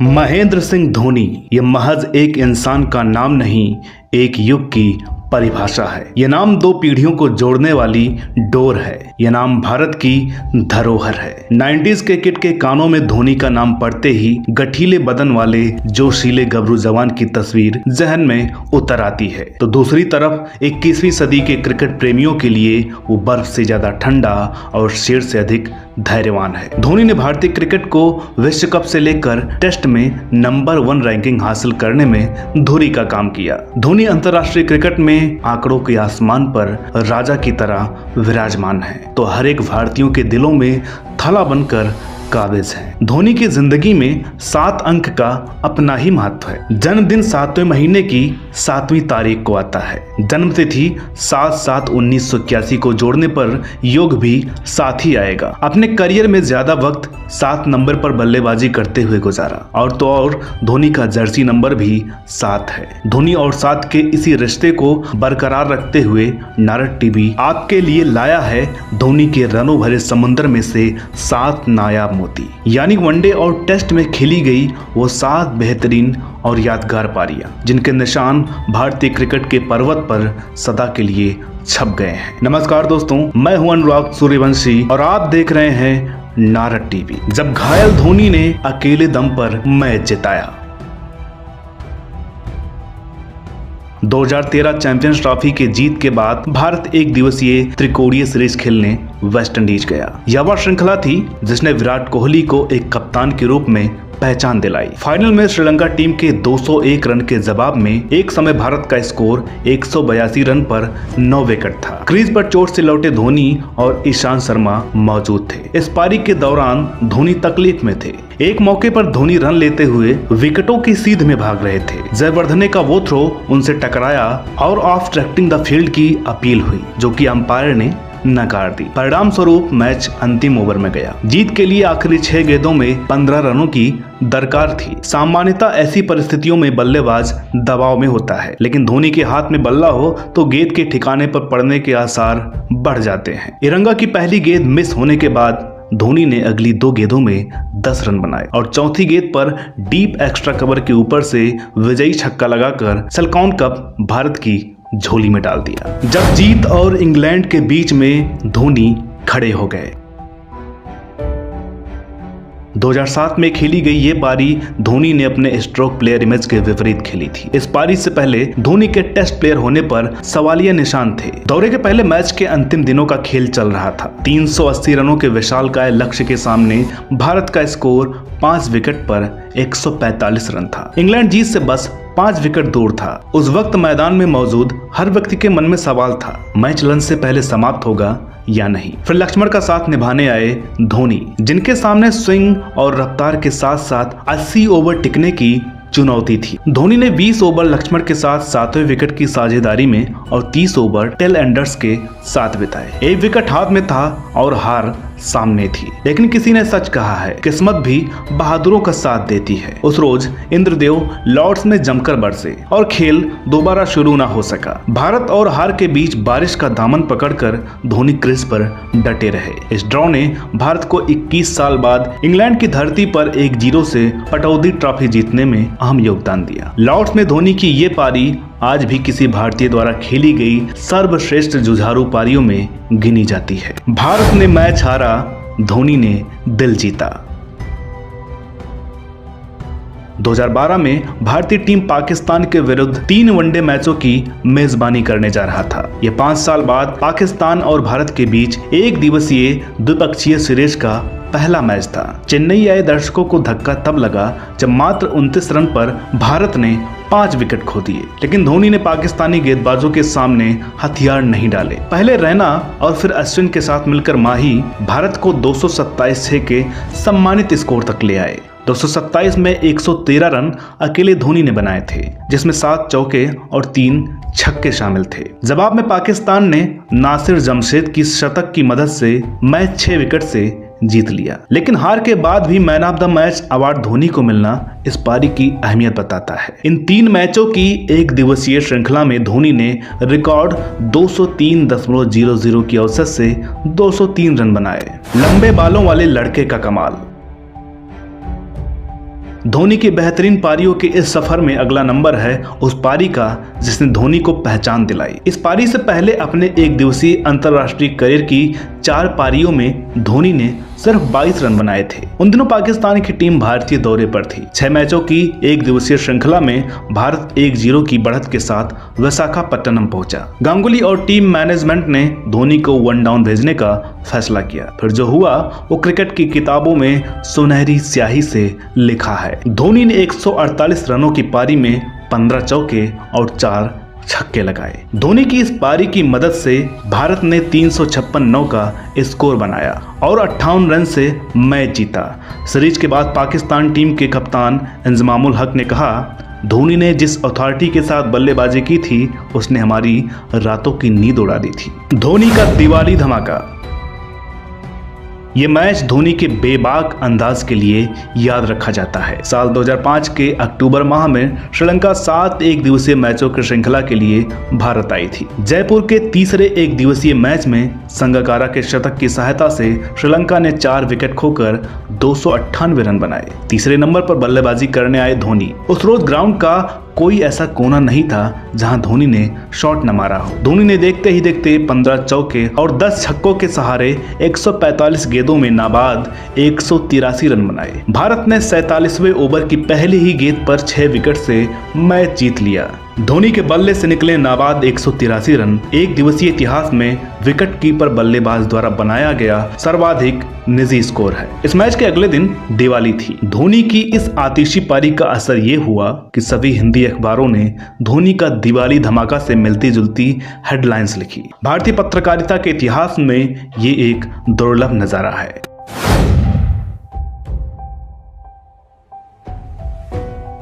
महेंद्र सिंह धोनी ये महज एक इंसान का नाम नहीं, एक युग की परिभाषा है। यह नाम दो पीढ़ियों को जोड़ने वाली डोर है। यह नाम भारत की धरोहर है। 90s क्रिकेट के कानों में धोनी का नाम पड़ते ही गठीले बदन वाले जोशीले गबरू जवान की तस्वीर जहन में उतर आती है, तो दूसरी तरफ 21वीं सदी के क्रिकेट प्रेमियों के लिए वो बर्फ से ज्यादा ठंडा और शेर से अधिक धैर्यवान है। धोनी ने भारतीय क्रिकेट को विश्व कप से लेकर टेस्ट में नंबर 1 रैंकिंग हासिल करने में धुरी का काम किया। धोनी अंतर्राष्ट्रीय क्रिकेट में आंकड़ों के आसमान पर राजा की तरह विराजमान है, तो हर एक भारतीयों के दिलों में थला बनकर काबिज है। धोनी की जिंदगी में 7 अंक का अपना ही महत्व है। जन्मदिन 7वें महीने की 7वीं तारीख को आता है। जन्मतिथि 7/7/1981 को जोड़ने पर योग भी साथ ही आएगा। अपने करियर में ज्यादा वक्त 7 नंबर पर बल्लेबाजी करते हुए गुजारा, और तो और धोनी का जर्सी नंबर भी 7 है। धोनी और 7 के इसी रिश्ते को बरकरार रखते हुए नारद टीवी आपके लिए लाया है धोनी के रनों भरे समुद्र में से 7 नायाब मोती, यानी वनडे और टेस्ट में खेली गई वो 7 बेहतरीन और यादगार पारियां, जिनके निशान भारतीय क्रिकेट के पर्वत पर सदा के लिए छप गए हैं। नमस्कार दोस्तों, मैं हूं अनुराग सूर्यवंशी और आप देख रहे हैं नारद टीवी। जब घायल धोनी ने अकेले दम पर मैच जिताया। 2013 चैंपियंस ट्रॉफी के जीत के बाद भारत एक दिवसीय त्रिकोणीय सीरीज खेलने वेस्टइंडीज गया। यह वह श्रृंखला थी जिसने विराट कोहली को एक कप्तान के रूप में पहचान दिलाई। फाइनल में श्रीलंका टीम के 201 रन के जवाब में एक समय भारत का स्कोर 182 रन पर 9 विकेट था। क्रीज पर चोट से लौटे धोनी और ईशांत शर्मा मौजूद थे। इस पारी के दौरान धोनी तकलीफ में थे। एक मौके पर धोनी रन लेते हुए विकेटों की सीध में भाग रहे थे। जयवर्धने का वो थ्रो उनसे टकराया और ऑफ ट्रैक्टिंग द फील्ड की अपील हुई, जो कि अंपायर ने नकार दी। परिणाम स्वरूप मैच अंतिम ओवर में गया। जीत के लिए आखिरी 6 गेंदों में 15 रनों की दरकार थी। सामान्यतः ऐसी परिस्थितियों में बल्लेबाज दबाव में होता है, लेकिन धोनी के हाथ में बल्ला हो तो गेंद के ठिकाने पर पड़ने के आसार बढ़ जाते हैं। इरंगा की पहली गेंद मिस होने के बाद धोनी ने अगली 2 गेंदों में 10 रन बनाए और चौथी गेंद पर डीप एक्स्ट्रा कवर के ऊपर से विजयी छक्का लगाकर सलकॉन कप भारत की झोली में डाल दिया। जब जीत और इंग्लैंड के बीच में धोनी खड़े हो गए। 2007 में खेली गई ये पारी धोनी ने अपने स्ट्रोक प्लेयर इमेज के विपरीत खेली थी। इस पारी से पहले धोनी के टेस्ट प्लेयर होने पर सवालिया निशान थे। दौरे के पहले मैच के अंतिम दिनों का खेल चल रहा था। 380 रनों के विशालकाय लक्ष्य के सामने भारत का स्कोर 5 विकेट पर 145 रन था। इंग्लैंड जीत से बस 5 विकेट दूर था। उस वक्त मैदान में मौजूद हर व्यक्ति के मन में सवाल था, मैच लंच से पहले समाप्त होगा या नहीं। फिर लक्ष्मण का साथ निभाने आए धोनी, जिनके सामने स्विंग और रफ्तार के साथ साथ 80 ओवर टिकने की चुनौती थी। धोनी ने 20 ओवर लक्ष्मण के साथ 7वें विकेट की साझेदारी में और 30 ओवर टेल एंडर्स के साथ बिताए। 1 विकेट हाथ में था और हार सामने थी, लेकिन किसी ने सच कहा है, किस्मत भी बहादुरों का साथ देती है। उस रोज इंद्रदेव लॉर्ड्स में जमकर बरसे और खेल दोबारा शुरू ना हो सका। भारत और हार के बीच बारिश का दामन पकड़कर धोनी क्रीज पर डटे रहे। इस ड्रॉ ने भारत को 21 साल बाद इंग्लैंड की धरती पर 1-0 से पटौदी ट्रॉफी जीतने में अहम योगदान दिया। लॉर्ड्स में धोनी की ये पारी आज भी किसी भारतीय द्वारा खेली गई सर्वश्रेष्ठ जुझारू पारियों में गिनी जाती है। भारत ने मैच हारा, धोनी ने दिल जीता। 2012 में भारतीय टीम पाकिस्तान के विरुद्ध 3 वनडे मैचों की मेजबानी करने जा रहा था। यह 5 साल बाद पाकिस्तान और भारत के बीच एक दिवसीय द्विपक्षीय सीरीज का पहला मैच था। चेन्नई आए दर्शकों को धक्का तब लगा जब मात्र 29 रन पर भारत ने 5 विकेट खो दिए, लेकिन धोनी ने पाकिस्तानी गेंदबाजों के सामने हथियार नहीं डाले। पहले रैना और फिर अश्विन के साथ मिलकर माही भारत को 227 के सम्मानित स्कोर तक ले आए। 227 में 113 रन अकेले धोनी ने बनाए थे, जिसमें 7 चौके और 3 छक्के शामिल थे। जवाब में पाकिस्तान ने नासिर जमशेद की शतक की मदद से मैच 6 विकेट से जीत लिया। लेकिन हार के बाद भी man of the match award Dhoni को मिलना इस पारी की अहमियत बताता है। इन 3 मैचों की एक दिवसीय श्रृंखला में धोनी ने रिकॉर्ड 203.00 की औसत से 203 रन बनाए। लंबे बालों वाले लड़के का कमाल। धोनी की बेहतरीन पारियों के इस सफर में अगला नंबर है उस पारी का जिसने धोनी को पहचान दिलाई। इस पारी से पहले अपने एक दिवसीय अंतर्राष्ट्रीय करियर की 4 पारियों में धोनी ने सिर्फ 22 रन बनाए थे। उन दिनों पाकिस्तान की टीम भारतीय दौरे पर थी। 6 मैचों की एक दिवसीय श्रृंखला में भारत 1-0 की बढ़त के साथ विशाखापट्टनम पहुंचा। गांगुली और टीम मैनेजमेंट ने धोनी को 1 डाउन भेजने का फैसला किया। फिर जो हुआ वो क्रिकेट की किताबों में सुनहरी स्याही से लिखा है। धोनी ने 148 रनों की पारी में 15 चौके और 4 छक्के लगाए। धोनी की इस पारी की मदद से भारत ने 356 का स्कोर बनाया और 58 रन से मैच जीता। सीरीज के बाद पाकिस्तान टीम के कप्तान इंजमामुल हक ने कहा, धोनी ने जिस अथॉरिटी के साथ बल्लेबाजी की थी उसने हमारी रातों की नींद उड़ा दी थी। धोनी का दिवाली धमाका। ये मैच धोनी के बेबाक अंदाज के लिए याद रखा जाता है। साल 2005 के अक्टूबर माह में श्रीलंका 7 एक दिवसीय मैचों की श्रृंखला के लिए भारत आई थी। जयपुर के तीसरे एक दिवसीय मैच में संगकारा के शतक की सहायता से श्रीलंका ने 4 विकेट खोकर 298 रन बनाए। तीसरे नंबर पर बल्लेबाजी करने आए धोनी। उस रोज ग्राउंड का कोई ऐसा कोना नहीं था जहां धोनी ने शॉट न मारा हो। धोनी ने देखते ही देखते 15 चौके और 10 छक्कों के सहारे 145 गेंदों में नाबाद 183 रन बनाए। भारत ने 47वें ओवर की पहली ही गेंद पर 6 विकेट से मैच जीत लिया। धोनी के बल्ले से निकले नाबाद 183 रन एक दिवसीय इतिहास में विकेट कीपर बल्लेबाज द्वारा बनाया गया सर्वाधिक निजी स्कोर है। इस मैच के अगले दिन दिवाली थी। धोनी की इस आतिशी पारी का असर ये हुआ कि सभी हिंदी अखबारों ने धोनी का दिवाली धमाका से मिलती जुलती हेडलाइंस लिखी। भारतीय पत्रकारिता के इतिहास में ये एक दुर्लभ नजारा है। –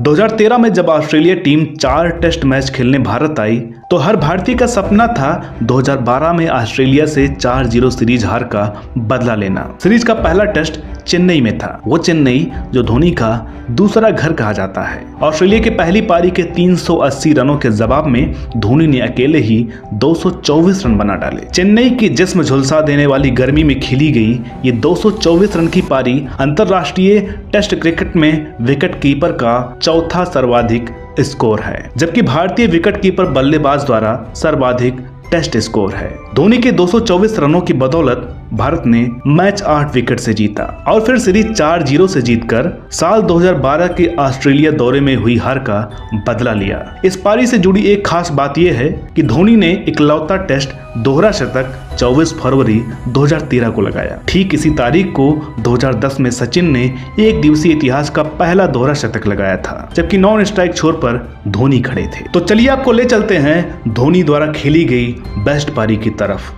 2013 में जब ऑस्ट्रेलिया टीम 4 टेस्ट मैच खेलने भारत आई तो हर भारतीय का सपना था 2012 में ऑस्ट्रेलिया से 4-0 सीरीज हार का बदला लेना। सीरीज का पहला टेस्ट चेन्नई में था, वो चेन्नई जो धोनी का दूसरा घर कहा जाता है। ऑस्ट्रेलिया की पहली पारी के 380 रनों के जवाब में धोनी ने अकेले ही 224 रन बना डाले। चेन्नई की जिस्म झुलसा देने वाली गर्मी में खेली गई ये 224 रन की पारी अंतरराष्ट्रीय टेस्ट क्रिकेट में विकेट कीपर का चौथा सर्वाधिक स्कोर है, जबकि भारतीय विकेट कीपर बल्लेबाज द्वारा सर्वाधिक टेस्ट स्कोर है। धोनी के 224 रनों की बदौलत भारत ने मैच 8 विकेट से जीता और फिर सीरीज 4-0 से जीतकर साल 2012 के ऑस्ट्रेलिया दौरे में हुई हार का बदला लिया। इस पारी से जुड़ी एक खास बात यह है कि धोनी ने इकलौता टेस्ट दोहरा शतक 24 फरवरी 2013 को लगाया। ठीक इसी तारीख को 2010 में सचिन ने एक दिवसीय इतिहास का पहला दोहरा शतक लगाया था, जबकि नॉन स्ट्राइक छोर पर धोनी खड़े थे। तो चलिए आपको ले चलते हैं धोनी द्वारा खेली गई बेस्ट पारी की तरफ।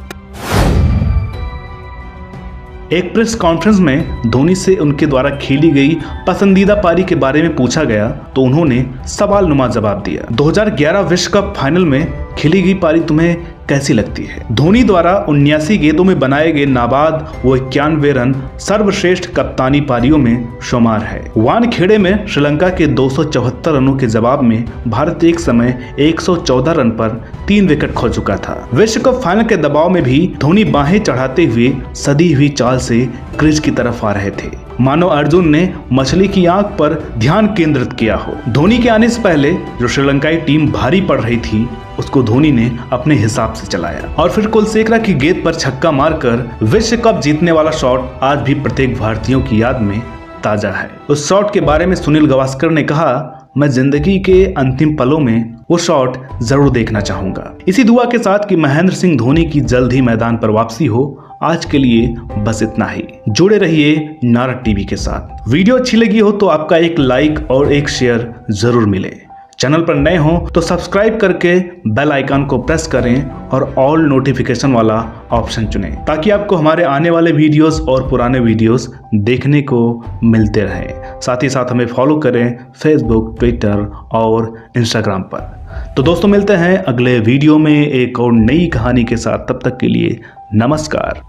एक प्रेस कॉन्फ्रेंस में धोनी से उनके द्वारा खेली गई पसंदीदा पारी के बारे में पूछा गया तो उन्होंने सवाल नुमा जवाब दिया। 2011 विश्व कप फाइनल में खेली गई पारी तुम्हें कैसी लगती है? धोनी द्वारा 79 गेंदों में बनाए गए नाबाद वो 91 रन सर्वश्रेष्ठ कप्तानी पारियों में शुमार है। वानखेड़े में श्रीलंका के 274 रनों के जवाब में भारत एक समय 114 रन पर 3 विकेट खो चुका था। विश्व कप फाइनल के दबाव में भी धोनी बाहें चढ़ाते हुए सदी हुई चाल से क्रीज की तरफ आ रहे थे, मानो अर्जुन ने मछली की आंख पर ध्यान केंद्रित किया हो। धोनी के आने से पहले जो श्रीलंकाई टीम भारी पड़ रही थी उसको धोनी ने अपने हिसाब से चलाया और फिर कुलशेखरा की गेंद पर छक्का मारकर विश्व कप जीतने वाला शॉट आज भी प्रत्येक भारतीयों की याद में ताजा है। उस शॉट के बारे में सुनील गावस्कर ने कहा, मैं जिंदगी के अंतिम पलों में वो शॉट जरूर देखना चाहूंगा। इसी दुआ के साथ कि महेंद्र सिंह धोनी की जल्द ही मैदान पर वापसी हो। आज के लिए बस इतना ही। जुड़े रहिए नारद टीवी के साथ। वीडियो अच्छी लगी हो तो आपका एक लाइक और एक शेयर जरूर मिले। चैनल पर नए हो तो सब्सक्राइब करके बेल आइकन को प्रेस करें और ऑल नोटिफिकेशन वाला ऑप्शन चुनें ताकि आपको हमारे आने वाले वीडियोस और पुराने वीडियोस देखने को मिलते रहें। साथ ही साथ हमें फॉलो करें फेसबुक, ट्विटर और इंस्टाग्राम पर। तो दोस्तों मिलते हैं अगले वीडियो में एक और नई कहानी के साथ। तब तक के लिए नमस्कार।